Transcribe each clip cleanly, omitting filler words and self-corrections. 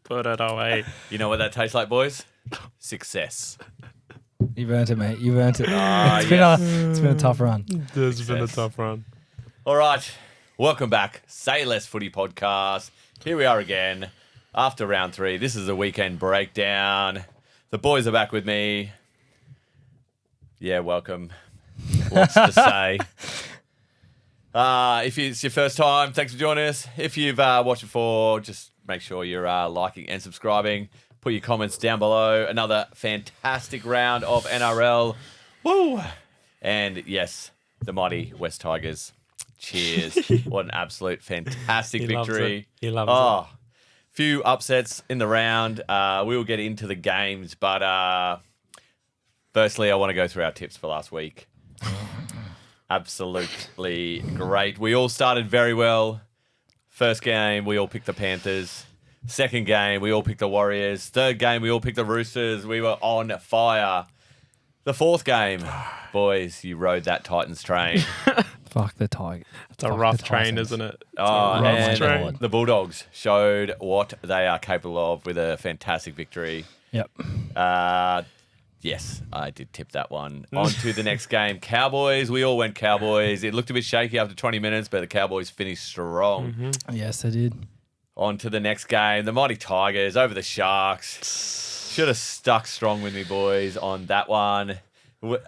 Put it away. You know what that tastes like, boys? Success. You've earned it, mate. You've earned it. Yes. It's been a tough run. This has been a tough run. All right. Welcome back. Say Less Footy Podcast. Here we are again after round 3. This is a weekend breakdown. The boys are back with me. Yeah, welcome. Lots to say. If it's your first time, thanks for joining us. If you've watched before, just make sure you're liking and subscribing. Put your comments down below. Another fantastic round of NRL. Woo! And yes, the mighty West Tigers. Cheers. What an absolute fantastic victory. He loves it. Few upsets in the round. We will get into the games, but firstly, I want to go through our tips for last week. Absolutely great. We all started very well. First game, we all picked the Panthers. Second game, we all picked the Warriors. Third game, we all picked the Roosters. We were on fire. The fourth game, boys, you rode that Titans train. Fuck the Tigers. It's a rough train, isn't it? And train. the Bulldogs showed what they are capable of with a fantastic victory. Yep. Yes, I did tip that one. On to the next game. Cowboys. We all went Cowboys. It looked a bit shaky after 20 minutes, but the Cowboys finished strong. Mm-hmm. Yes, they did. On to the next game. The mighty Tigers over the Sharks. Should have stuck strong with me, boys, on that one.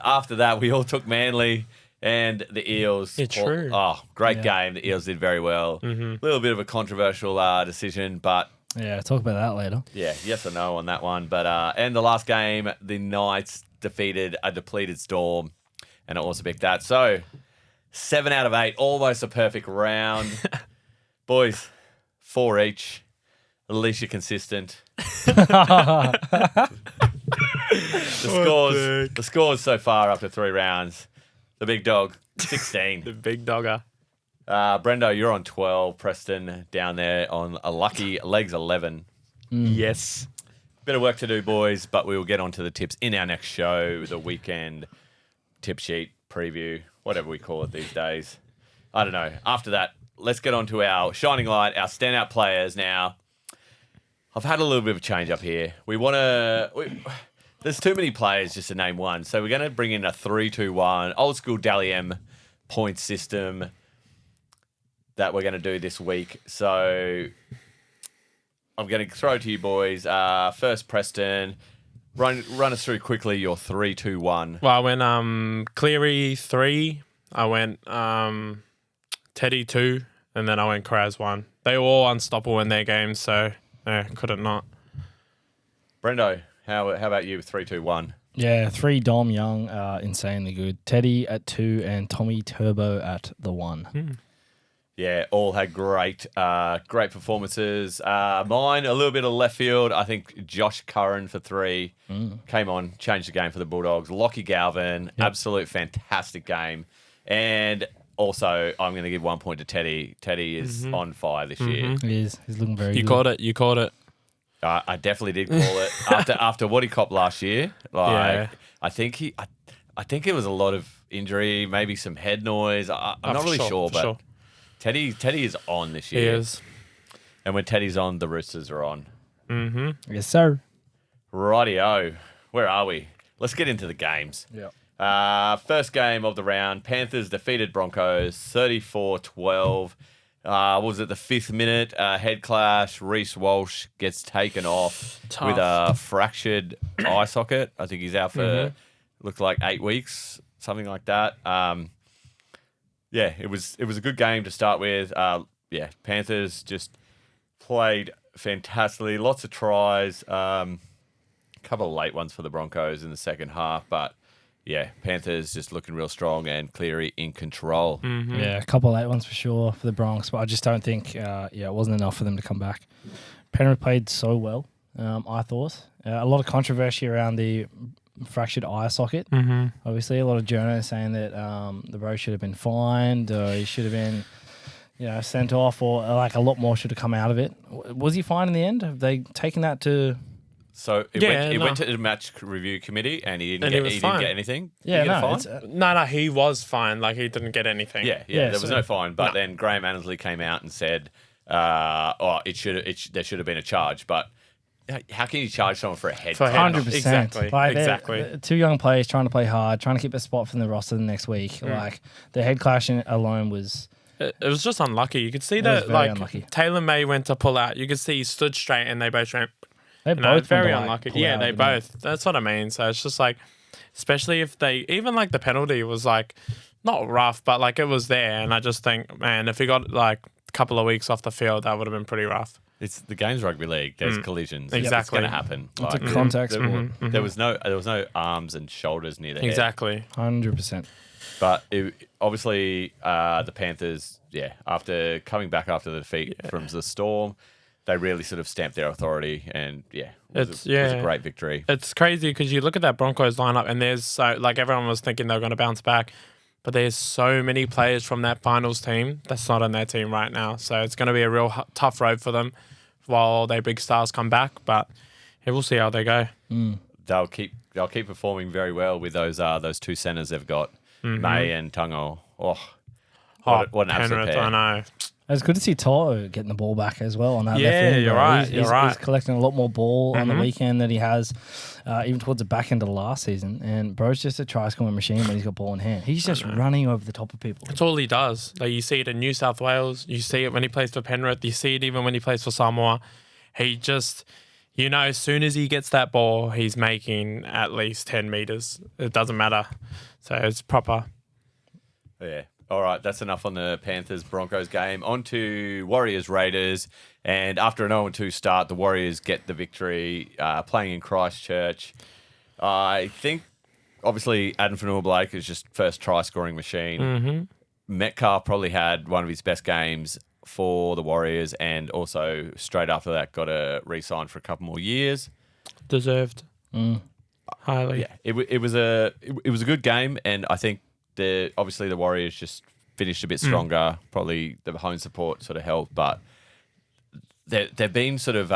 After that, we all took Manly and the Eels. Yeah, true. Oh, great game. The Eels did very well. A little bit of a controversial decision, but Yeah, talk about that later. yeah, yes or no on that one. But and the last game, the Knights defeated a depleted Storm, and I also picked that. So 7 out of 8, almost a perfect round. Boys, 4 each. At least you're consistent. The scores so far after 3 rounds. The big dog, 16. The big dogger. Brendo, you're on 12. Preston down there on a lucky legs 11. Yes. Bit of work to do, boys, but we will get on to the tips in our next show, the weekend tip sheet preview, whatever we call it these days. I don't know. After that, let's get on to our shining light, our standout players now. I've had a little bit of a change up here. There's too many players just to name one, so we're going to bring in a 3-2-1, old school Dally M point system that we're going to do this week. So I'm going to throw it to you boys. First, Preston, run us through quickly your 3-2-1. Well, I went Cleary 3. I went Teddy 2. And then I went Kraz 1. They were all unstoppable in their games, so couldn't not. Brendo, how about you? 3-2-1. Yeah, 3 Dom Young, insanely good. Teddy at 2 and Tommy Turbo at the 1. Yeah, all had great performances. Mine, a little bit of left field. I think Josh Curran for 3 came on, changed the game for the Bulldogs. Lockie Galvin, absolute fantastic game. And also, I'm going to give 1 point to Teddy. Teddy is on fire this year. He is. He's looking very good. You caught it. I definitely did call it after what he copped last year. I think it was a lot of injury, maybe some head noise. I'm not really sure, but sure. Teddy is on this year. He is. And when Teddy's on, the Roosters are on. Yes, sir. Rightio. Where are we? Let's get into the games. Yeah. First game of the round, Panthers defeated Broncos 34-12. Was it the 5th minute? Head clash. Reece Walsh gets taken off with a fractured eye socket. I think he's out for looked like 8 weeks, something like that. It was a good game to start with. Panthers just played fantastically. Lots of tries. A couple of late ones for the Broncos in the second half, but yeah, Panthers just looking real strong and Cleary in control. Yeah, a couple of late ones for sure for the Bronx, but I just don't think, it wasn't enough for them to come back. Penrith played so well, I thought. A lot of controversy around the fractured eye socket. Obviously, a lot of journalists saying that the bro should have been fined, or he should have been, sent off, or like a lot more should have come out of it. Was he fined in the end? Have they taken that to? So it went to the match review committee, and he didn't get anything. Yeah, Did he get a fine? No, he was fine. Like, he didn't get anything. Yeah, there was no fine. But then Graham Annesley came out and said there should have been a charge. But how can you charge someone for a head? For touch? 100%. Exactly. Like, Exactly. they're two young players trying to play hard, trying to keep a spot from the roster the next week. Like, the head clash alone was... It was just unlucky. You could see was that, very like, unlucky. Taylor May went to pull out. You could see he stood straight and they both went, They you know, both very went to, like, unlucky. pull Yeah, out, they didn't both. That's what I mean. So it's just like, especially if they, even like the penalty was like, not rough, but like it was there. And I just think, man, if he got like a couple of weeks off the field, that would have been pretty rough. It's the game's rugby league. There's collisions. Exactly. It's going to happen. It's a Like, contact there, sport. there was no arms and shoulders near the head. Exactly. 100%. But obviously, the Panthers, after coming back after the defeat from the Storm, they really sort of stamped their authority, and it was a great victory. It's crazy because you look at that Broncos lineup, and there's so like everyone was thinking they were going to bounce back, but there's so many players from that finals team that's not on their team right now. So it's going to be a real tough road for them while their big stars come back. But we'll see how they go. They'll keep performing very well with those two centers they've got, May and Tungo. What an absolute Penrith, pair. I know. It was good to see Toto getting the ball back as well on that Yeah, left wing. you're bro. right, He's collecting a lot more ball on the weekend than he has even towards the back end of the last season. And bro's just a try-scoring machine when he's got ball in hand. He's just running over the top of people. That's all he does. Like you see it in New South Wales. You see it when he plays for Penrith. You see it even when he plays for Samoa. He just, as soon as he gets that ball, he's making at least 10 meters. It doesn't matter. So it's proper. Yeah. All right, that's enough on the Panthers-Broncos game. On to Warriors-Raiders. And after an 0-2 start, the Warriors get the victory, playing in Christchurch. I think, obviously, Adam Fanua-Blake is just first try-scoring machine. Metcalf probably had one of his best games for the Warriors, and also straight after that got a re-sign for a couple more years. Deserved. Highly. Yeah, it was a good game, and I think obviously the Warriors just finished a bit stronger. Probably the home support sort of helped, but they've been sort of.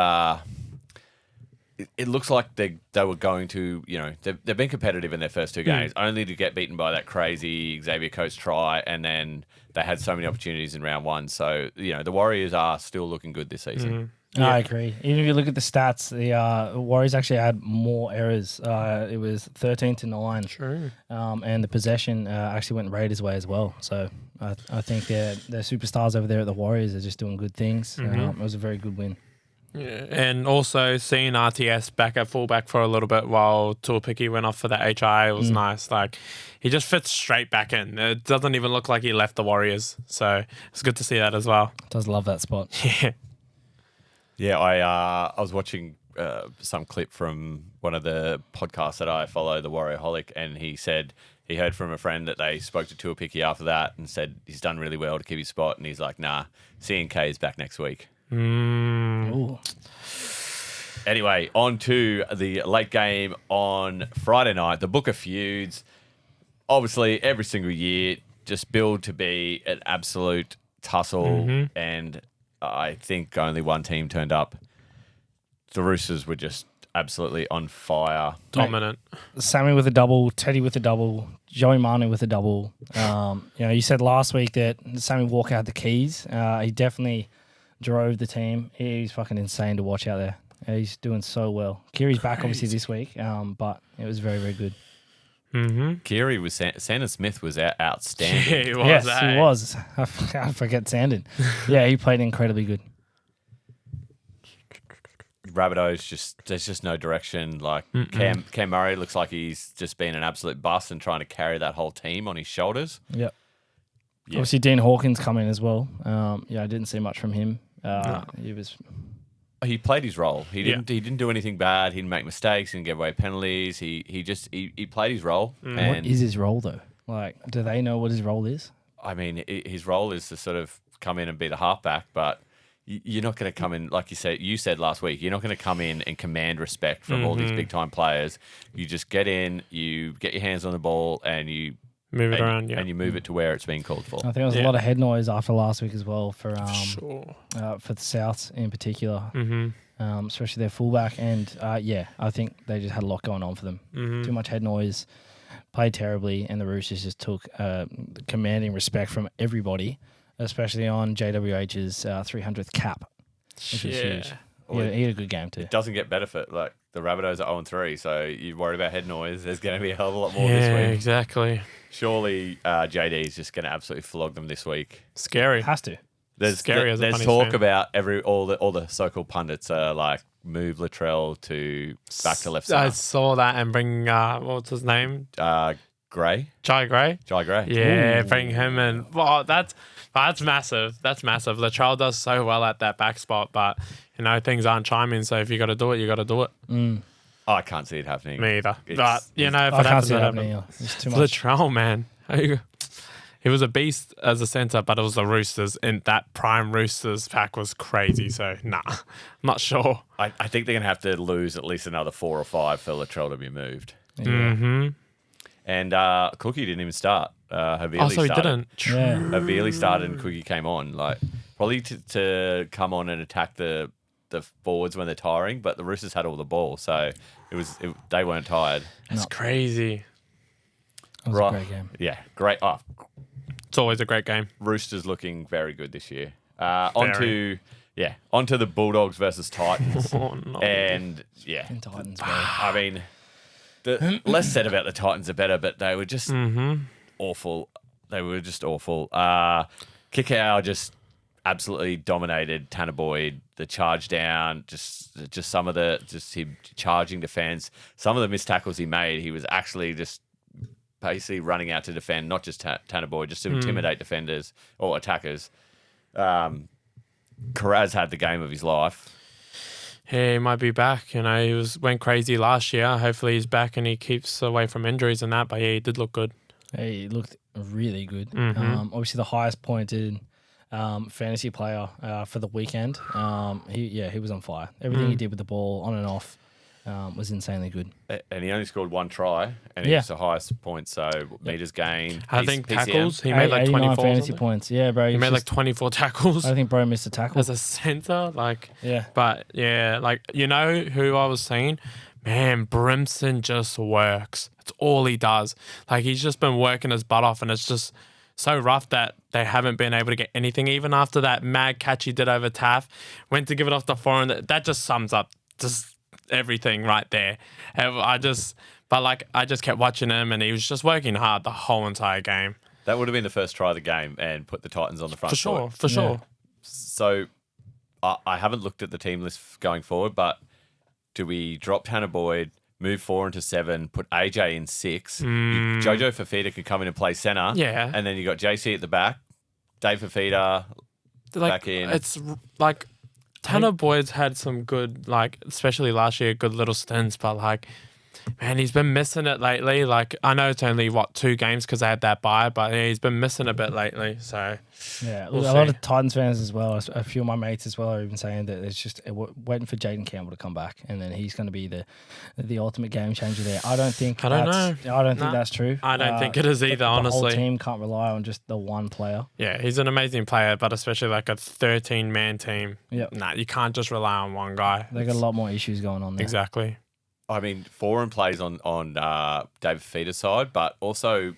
It looks like they were going to, they've been competitive in their first two games, only to get beaten by that crazy Xavier Coates try, and then they had so many opportunities in round one. So the Warriors are still looking good this season. I agree. Even if you look at the stats, the Warriors actually had more errors. It was 13-9. True. And the possession actually went Raiders' way as well. So I think their superstars over there at the Warriors are just doing good things. It was a very good win. Yeah. And also seeing RTS back at fullback for a little bit while Tuapiki went off for the HI was nice. Like he just fits straight back in. It doesn't even look like he left the Warriors. So it's good to see that as well. Does love that spot. Yeah. Yeah, I was watching some clip from one of the podcasts that I follow, the Warriorholic, and he said he heard from a friend that they spoke to Tuapiki after that and said he's done really well to keep his spot, and he's like, nah, CNK is back next week. Ooh. Anyway, on to the late game on Friday night, the Book of Feuds. Obviously, every single year, just build to be an absolute tussle, and I think only one team turned up. The Roosters were just absolutely on fire. Dominant. Sammy with a double, Teddy with a double, Joey Manu with a double. You said last week that Sammy Walker had the keys. He definitely drove the team. He's fucking insane to watch out there. He's doing so well. Kiri's back obviously this week, but it was very, very good. Kiri was Sandon Smith was outstanding. Yeah, he was. Yes, he was. I forget Sandon. Yeah, he played incredibly good. Rabbitohs there's just no direction. Like Cam Murray looks like he's just been an absolute bust and trying to carry that whole team on his shoulders. Yep. Yeah. Obviously, Dean Hawkins come in as well. I didn't see much from him. He played his role. He didn't do anything bad. He didn't make mistakes. He didn't give away penalties. He played his role. And What is his role though? Like, do they know what his role is? I mean, his role is to sort of come in and be the halfback, but you're not going to come in, like you said last week, you're not going to come in and command respect from all these big-time players. You just get in, you get your hands on the ball, and you Move it around, and you move it to where it's being called for. I think there was a lot of head noise after last week as well for Sure. for the Souths in particular, especially their fullback. And I think they just had a lot going on for them. Too much head noise, played terribly, and the Roosters just took commanding respect from everybody especially on JWH's 300th cap, which is huge. He had a good game too. It doesn't get better for like the Rabbitohs are 0-3, so you worry about head noise. There's going to be a hell of a lot more Yeah, this week. exactly. Surely JD is just going to absolutely flog them this week. Scary. Has to. There's Scary as a there's Bunnies talk fan. about all the so-called pundits are like move Latrell to back to left I centre. saw that and bring what's his name? Gray, Jai Gray. Jai Gray. Yeah, bring him in. Well, that's massive. That's massive. Latrell does so well at that back spot, but things aren't chiming. So if you got to do it, you got to do it. I can't see it happening. Me either. It's- But if I it can't happens, see it it happening. happens. It's too much. Latrell, man, he was a beast as a centre, but it was the Roosters, and that prime Roosters pack was crazy. So I'm not sure. I think they're going to have to lose at least another 4 or 5 for Latrell to be moved. Yeah. Mm-hmm. And Cookie didn't even start. Havili Oh, so he started. didn't. Yeah. Havili started and Cookie came on. Like probably to come on and attack the forwards when they're tiring, but the Roosters had all the ball, so they weren't tired. That's crazy. That was a great game. Yeah, great. Oh, It's always a great game. Roosters looking very good this year. Onto the Bulldogs versus Titans. Oh, no. And yeah, And Titans, bro. I mean, the less said about the Titans the better, but they were just awful. They were just awful. Kikau just absolutely dominated Tanner Boyd. The charge down, just some of him charging defense. Some of the missed tackles he made, he was actually just basically running out to defend, not just Tanner Boyd, just to intimidate defenders or attackers. Karaz had the game of his life. Yeah, he might be back. He went crazy last year. Hopefully he's back and he keeps away from injuries and that. But yeah, he did look good. He looked really good. Mm-hmm. Obviously, the highest pointed fantasy player for the weekend. He was on fire. Everything he did with the ball on and off was insanely good. And he only scored 1 try, and he's the highest point, so meters gained. I think PCM. tackles, he made like 89 24 fantasy points. Yeah, bro. He made like 24 tackles I think bro missed a tackle. as a centre. Yeah. But yeah, who I was saying? Man, Brimson just works. That's all he does. Like, he's just been working his butt off, and it's just so rough that they haven't been able to get anything. Even after that mad catch he did over Taff, went to give it off the foreign. That just sums up just everything right there. And I just kept watching him, and he was just working hard the whole entire game. That would have been the first try of the game and put the Titans on the front foot. For sure. So I haven't looked at the team list going forward, but do we drop Tanner Boyd, move 4 into 7, put AJ in 6? Jojo Fafita can come in and play centre. Yeah. And then you got JC at the back, Dave Fafita back in. It's like Tanner Boyd's had some good, especially last year, good little stints, but man, he's been missing it lately. I know it's only 2 games because I had that bye, but yeah, he's been missing a bit lately. So Yeah, we'll a lot see. of Titans fans as well. A few of my mates as well are even saying that it's just waiting for Jaden Campbell to come back, and then he's going to be the ultimate game changer there. I don't think. I don't think Nah, that's true. I don't think it is either, the honestly. whole team can't rely on just the one player. Yeah, he's an amazing player, but especially a 13-man team. Yep. Nah, you can't just rely on one guy. They got a lot more issues going on there. Exactly. I mean, Foran plays on David Fafita's side, but also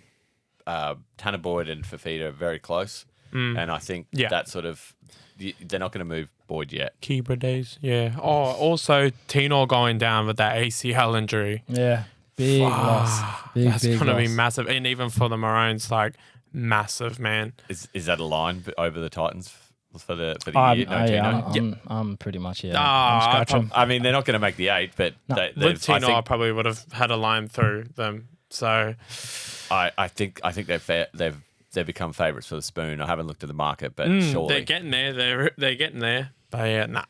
Tanner Boyd and Fafita are very close. And I think that sort of, they're not going to move Boyd yet. Kibra days, yeah. Oh, also Tino going down with that ACL injury. Yeah, big loss. That's Big going to be loss. massive. And even for the Maroons, massive, man. Is that a line over the Titans for the year? No, Tino? I'm pretty much I'm I scratching. I mean, they're not going to make the 8, but With Tino, I probably would have had a line through them. So I think they've become favourites for the spoon. I haven't looked at the market, but surely they're getting there. They're getting there. But yeah, nah.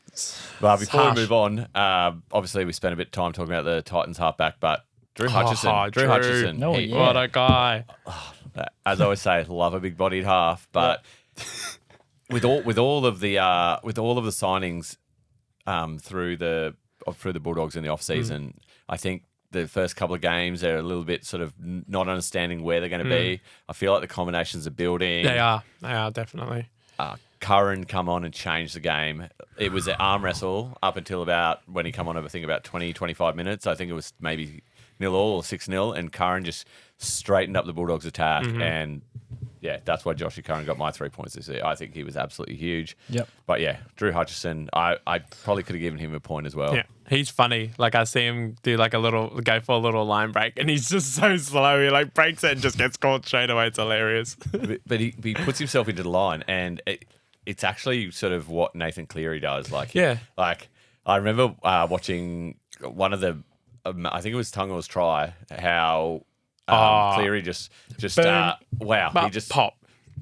Well, before we move on, obviously we spent a bit of time talking about the Titans halfback, but Drew Hutchison. Drew Hutchison. No, he- yeah. What a guy. As I always say, love a big-bodied half. But with all of the signings through the Bulldogs in the off season, I think the first couple of games they're a little bit sort of not understanding where they're going to be. I feel like the combinations are building. They are definitely. Curran come on and change the game. It was an arm wrestle up until about when he come on, I think about 20, 25 minutes. I think it was maybe 0-0 or 6-0, and Curran just straightened up the Bulldogs' attack. And yeah, that's why Joshy Curran got my 3 points this year. I think he was absolutely huge. Yep. But yeah, Drew Hutchison, I probably could have given him a point as well. Yeah, he's funny. Like I see him do like go for a little line break, and he's just so slow. He like breaks it and just gets caught straight away. It's hilarious. But he puts himself into the line, and it's actually sort of what Nathan Cleary does. Like I remember watching one of the, I think it was Tungall's try, how Cleary just he just pop.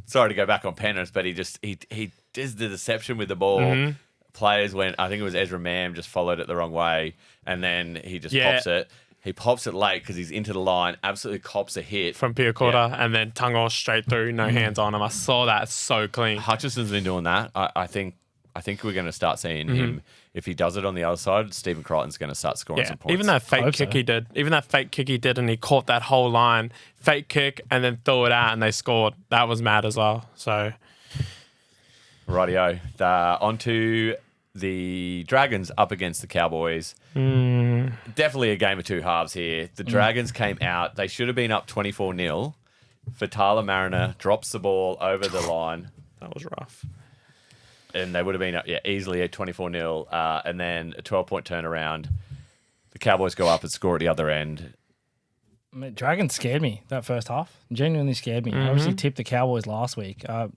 Sorry to go back on Penrith, but he does the deception with the ball. Mm-hmm. Players went, I think it was Ezra Mam just followed it the wrong way, and then he just pops it. He pops it late because he's into the line, absolutely cops a hit From Piacotta, and then Tungo straight through, no hands on him. I saw that. It's so clean. Hutchison's been doing that. I think we're going to start seeing him. If he does it on the other side, Stephen Crichton's going to start scoring some points. Even that fake kick he did, and he caught that whole line, fake kick, and then threw it out, and they scored. That was mad as well. So, rightio. On to the Dragons up against the Cowboys. Definitely a game of two halves here. The Dragons came out. They should have been up 24-0. Fatala Mariner drops the ball over the line. that was rough. And they would have been up, easily at 24-0, and then a 12-point turnaround. The Cowboys go up and score at the other end. Dragons scared me that first half. Genuinely scared me. I obviously tipped the Cowboys last week. I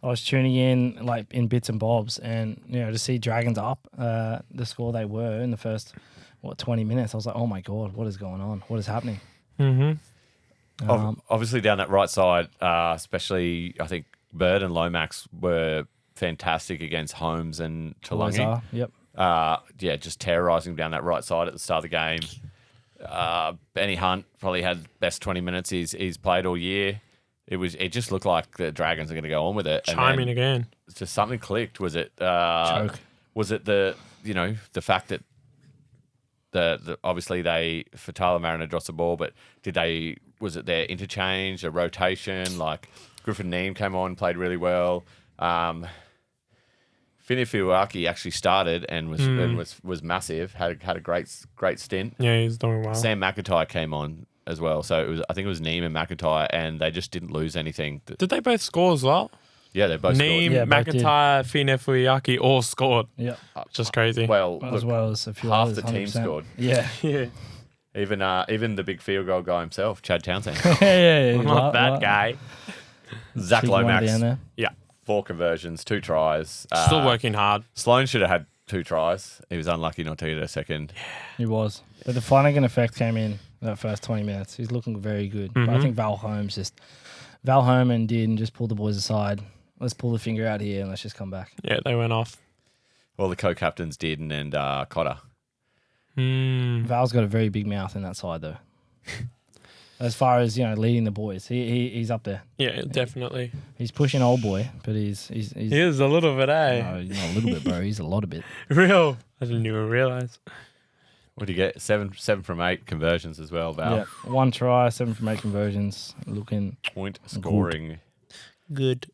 was tuning in like in bits and bobs, and to see Dragons up the score they were in the first 20 minutes, I was like, oh my god, what is going on? What is happening? Obviously down that right side, especially I think Bird and Lomax were fantastic against Holmes and Talangi. Yep. Just terrorising down that right side at the start of the game. Benny Hunt probably had the best 20 minutes he's played all year. It just looked like the Dragons are going to go on with it. Chiming again. It's just something clicked. Was it Choke. Was it the fact that the obviously Fatala Mariner drops the ball, but was it their interchange, a rotation? Like Griffin Neame came on, played really well. Finifuaki actually started and was massive. Had a great stint. Yeah, he's doing well. Sam McIntyre came on as well, so I think it was Neame and McIntyre, and they just didn't lose anything. Did they both score as well? Yeah, they both Neame, scored. Yeah, both McIntyre, Finifuaki all scored. Yeah. Just crazy. Well, As well as a few half others, the team 100%. scored. Yeah. Yeah. Even the big field goal guy himself, Chad Townsend, yeah. Not that guy. Zach Lomax, Yeah. 4 conversions, 2 tries. Still working hard. Sloan should have had 2 tries. He was unlucky not to get a second. He was. But the Flanagan effect came in that first 20 minutes. He's looking very good. But I think Val Holmes and Dearden just pulled the boys aside. Let's pull the finger out here and let's just come back. Yeah, they went off. Well, the co-captains Dearden and Cotter. Val's got a very big mouth in that side though. As far as leading the boys, he's up there. Yeah, definitely. He's pushing old boy, but he's He is a little bit, eh? no, he's not a little bit, bro. He's a lot of bit. Real. I didn't even realize. What do you get? 7 from 8 conversions as well, Val. Yeah, 1 try, 7 from 8 conversions. Looking Point scoring. Good.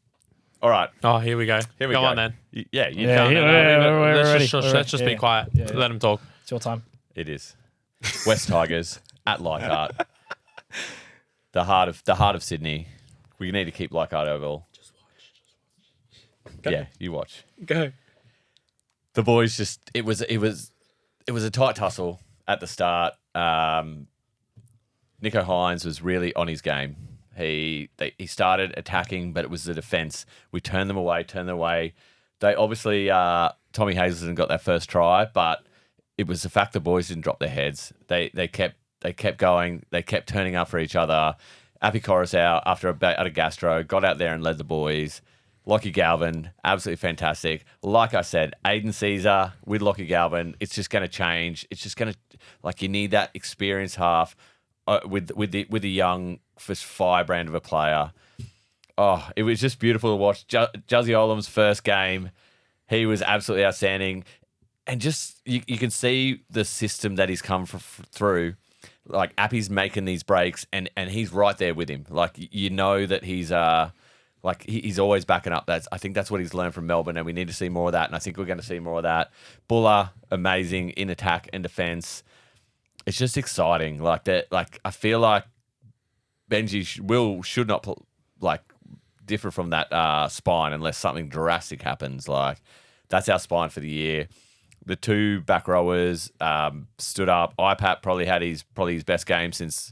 All right. Oh, here we go. Here we go go. on then. Yeah, you Yeah, done here- it. Let's just be quiet. Yeah. Let him talk. It's your time. It is. West Tigers at Leichardt. The heart of Sydney. We need to keep Leichardt overall. Just watch. Yeah, you watch. Go. The boys just it was a tight tussle at the start. Nico Hines was really on his game. He started attacking, but it was the defence. We turned them away. They obviously Tommy Hazelton got that first try, but it was the fact the boys didn't drop their heads. They kept going. They kept turning up for each other. Appy Coruscant, after a gastro, got out there and led the boys. Lockie Galvin, absolutely fantastic. Like I said, Aiden Caesar with Lockie Galvin, it's just going to change. It's just going to, you need that experienced half with the young firebrand of a player. Oh, it was just beautiful to watch. Juzzy Olam's first game, he was absolutely outstanding. And just, you can see the system that he's come through. Like, Appy's making these breaks, and he's right there with him. Like, you know that he's he's always backing up. I think that's what he's learned from Melbourne, and we need to see more of that, and I think we're going to see more of that. Buller, amazing in attack and defence. It's just exciting. I feel like Benji should not differ from that spine unless something drastic happens. Like, that's our spine for the year. The two back rowers stood up. IPAP probably had his best game since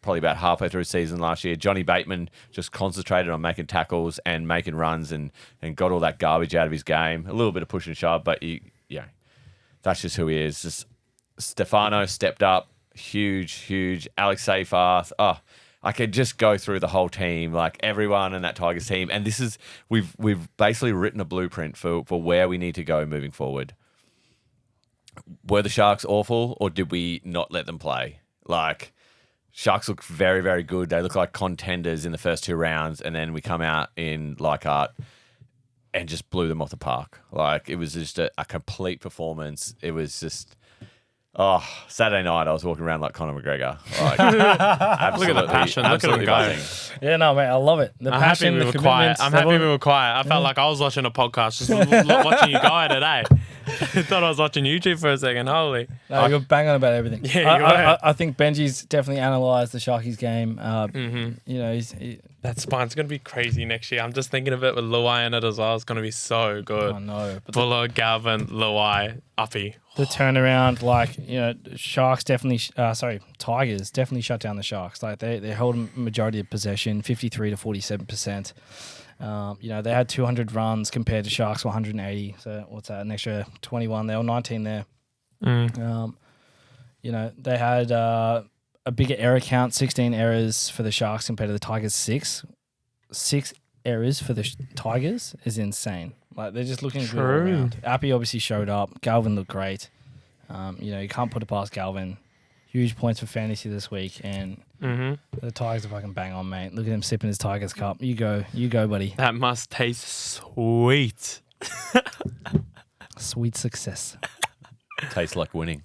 probably about halfway through season last year. Johnny Bateman just concentrated on making tackles and making runs and got all that garbage out of his game. A little bit of push and shove, but that's just who he is. Just Stefano stepped up, huge. Alex Seyfarth. Oh, I could just go through the whole team, like everyone in that Tigers team. And this is we've basically written a blueprint for where we need to go moving forward. Were the Sharks awful, or did we not let them play? Like, Sharks look very, very good. They look like contenders in the first 2 rounds, and then we come out in Leichardt and just blew them off the park. Like, it was just a complete performance. It was just, Saturday night I was walking around like Conor McGregor. Like, Look at the passion. Look at them go. Yeah, no, mate, I love it. The passion, the commitment. I'm happy we were quiet. I felt like I was watching a podcast, just watching you guy today. I thought I was watching YouTube for a second. Holy. No, you're banging about everything. Yeah, I think Benji's definitely analysed the Sharkies game. You know, that spine's going to be crazy next year. I'm just thinking of it with Luai in it as well. It's going to be so good. I know. Buller, Galvin, Luai, Uppy. The turnaround, like, you know, Tigers definitely shut down the Sharks. Like, they hold a majority of possession, 53 to 47%. You know, they had 200 runs compared to Sharks 180. So what's that? An extra 21 there, or 19 there. You know, they had a bigger error count, 16 errors for the Sharks compared to the Tigers 6. 6 errors for the Tigers is insane. Like, they're just looking good all around. Appy obviously showed up. Galvin looked great. You know, you can't put it past Galvin. Huge points for fantasy this week, and the Tigers are fucking bang on, mate. Look at him sipping his Tigers cup. You go, buddy. That must taste sweet. Sweet success. Tastes like winning.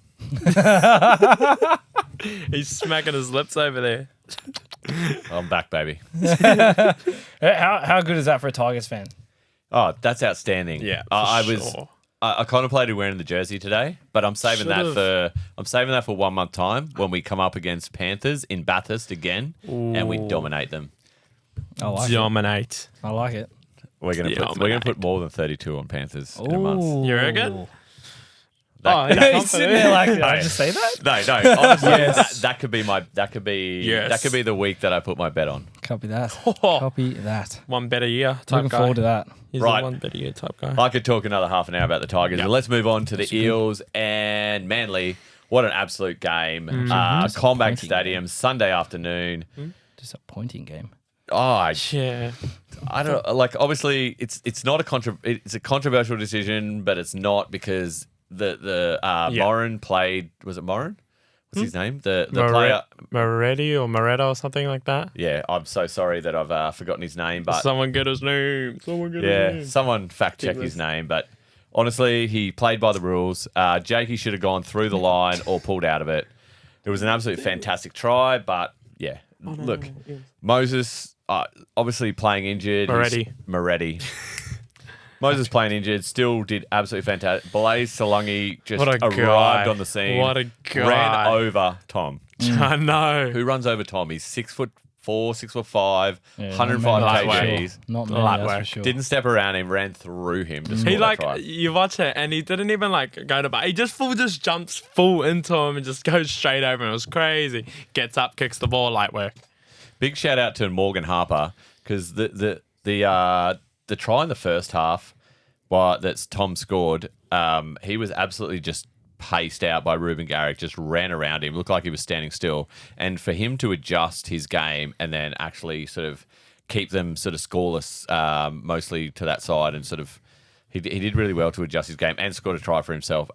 He's smacking his lips over there. I'm back, baby. How good is that for a Tigers fan? Oh, that's outstanding. Yeah, I contemplated wearing the jersey today, but I'm saving that for 1 month time when we come up against Panthers in Bathurst again, and we dominate them. I like Dominate. it. I like it. We're gonna put more than 32 on Panthers in a month. You reckon? He's sitting there like, did I just say that? No. Honestly, Yes. that could be the week that I put my bet on. Copy that. Copy that. One better year type Looking guy. forward to that. He's Right. a one better year type guy. I could talk another half an hour about the Tigers, but let's move on to the Eels and Manly. What an absolute game. Combank Stadium, Sunday afternoon. Disappointing game. Oh, Yeah. I don't like. Obviously, it's not it's a controversial decision, but it's not because the Morin played. Was it Morin? What's his name? The player Moretti or Moretta or something like that. Yeah, I'm so sorry that I've forgotten his name, but Someone get his name. someone fact check his name. But honestly, he played by the rules. Jakey should have gone through the line or pulled out of it. It was an absolute fantastic try, but yeah, look, Moses obviously playing injured. Moretti. Moses playing injured, still did absolutely fantastic. Blaze Salungi just arrived on the scene. What a guy. Ran over Tom. I know. Who runs over Tom? He's 6'4", 6'5", Yeah, 105 kgs. Not many, Light that's for work. sure. Didn't step around him, ran through him. To He score that try. you watch it and he didn't even go to bat. He just jumps full into him and just goes straight over him. It was crazy. Gets up, kicks the ball, light work. Big shout out to Morgan Harper because the try in the first half, that's Tom scored. He was absolutely just paced out by Ruben Garrick, just ran around him, looked like he was standing still. And for him to adjust his game and then actually sort of keep them sort of scoreless, mostly to that side, and sort of he did really well to adjust his game and scored a try for himself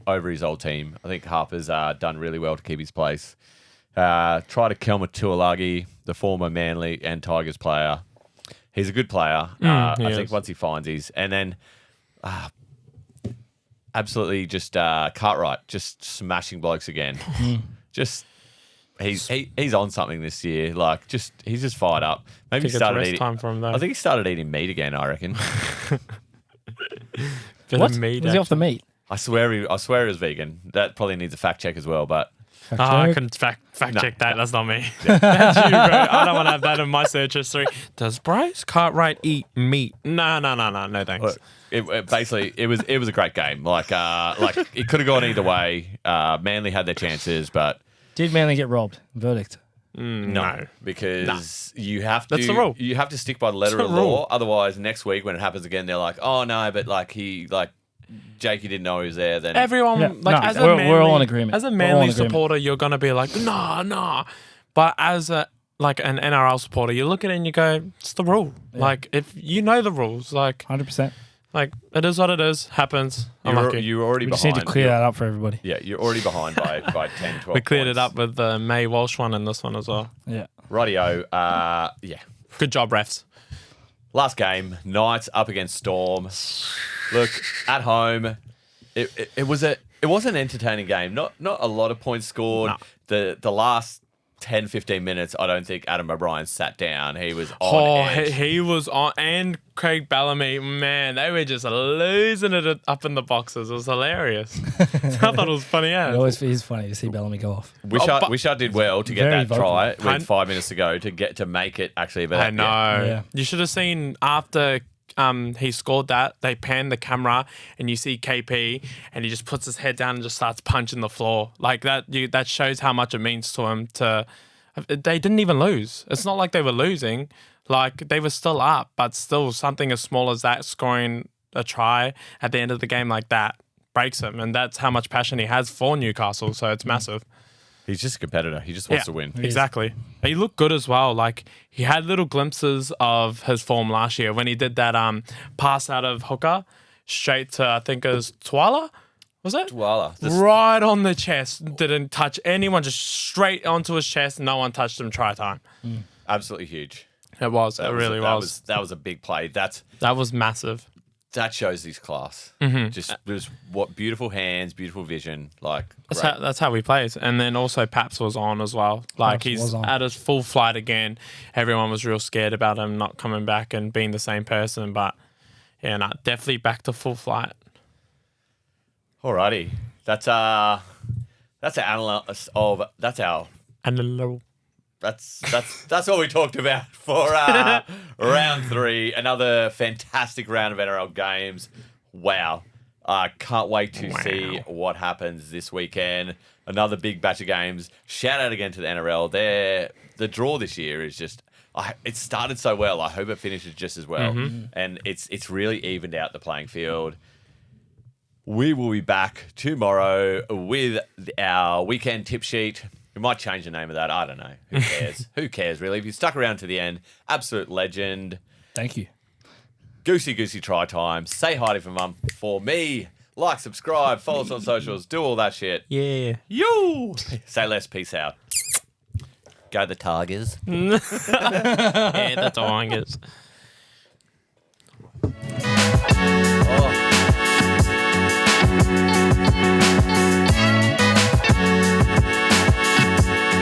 over his old team. I think Harper's done really well to keep his place. Try to Kelma Tuolagi, the former Manly and Tigers player. He's a good player. I think once he finds his, and then absolutely just Cartwright just smashing blokes again. Just he's on something this year. Like he's just fired up. Maybe he started eating. Time for him though. I think he started eating meat again. I reckon. What? Was he off the meat? I swear he was vegan. That probably needs a fact check as well. But Fact I check. can fact check that. That's not me. That's you, bro. I don't want to have that in my search history. Does Bryce Cartwright eat meat? No, thanks. Look, it was a great game. Like it could have gone either way. Manly had their chances, but Did Manly get robbed? Verdict. No. because you have to. That's the rule. You have to stick by the letter It's of the law. rule. Otherwise, next week when it happens again, they're like, "Oh no, but Jakey didn't know he was there." Then Everyone, Yeah, like, no, as we're all in Manly- agreement. As a We're all in Manly agreement. supporter, you're gonna be like, nah. But as an NRL supporter, you look at it and you go, it's the rule. Like, if you know the rules, like 100%. it is what it is. Happens. Unlucky. you're already We just behind. need to clear that up for everybody. Yeah, you're already behind by 10, 12 We cleared it points. up with the May Walsh one and this one as well. Yeah. Rightio. Yeah. Good job, refs. Last game, Knights up against Storm. Look, at home, it was an entertaining game. Not a lot of points scored. No. The last 10, 15 minutes, I don't think Adam O'Brien sat down. He was on Oh, edge. he was on, and Craig Bellamy, man, they were just losing it up in the boxes. It was hilarious. I thought it was funny It as. always is funny to see Bellamy go off. Wishart did well to get Very that vocal. try with I- 5 minutes to go to make it actually. But I know. Yeah. You should have seen after he scored that, they panned the camera and you see KP and he just puts his head down and just starts punching the floor. Like that shows how much it means to him they didn't even lose. It's not like they were losing. Like they were still up, but still something as small as that scoring a try at the end of the game like that breaks him. And that's how much passion he has for Newcastle. So it's massive. He's just a competitor. He just wants to win. Exactly. He looked good as well. Like he had little glimpses of his form last year when he did that pass out of hooker straight to I think it was Twala. Was it? Voila. Right on the chest. Didn't touch anyone, just straight onto his chest. No one touched him try time. Absolutely huge. It was. It really was. That was a big play. That was massive. That shows his class. Mm-hmm. Just what beautiful hands, beautiful vision. Like That's how he plays. And then also Paps was on as well. Like Paps was he's on. at his full flight again. Everyone was real scared about him not coming back and being the same person. But yeah, no, definitely back to full flight. Alrighty. That's our analysis of that's all we talked about for round 3. Another fantastic round of NRL games. Wow. I can't wait to see what happens this weekend. Another big batch of games. Shout out again to the NRL. The draw this year is just it started so well. I hope it finishes just as well. And it's really evened out the playing field. We will be back tomorrow with our weekend tip sheet. We might change the name of that. I don't know. Who cares? Who cares, really? If you stuck around to the end, absolute legend. Thank you. Goosey try time. Say hi to your mum for me. Like, subscribe, follow us on socials, do all that shit. Yeah. Yo! Say less, peace out. Go the Tigers. Yeah, the Tigers.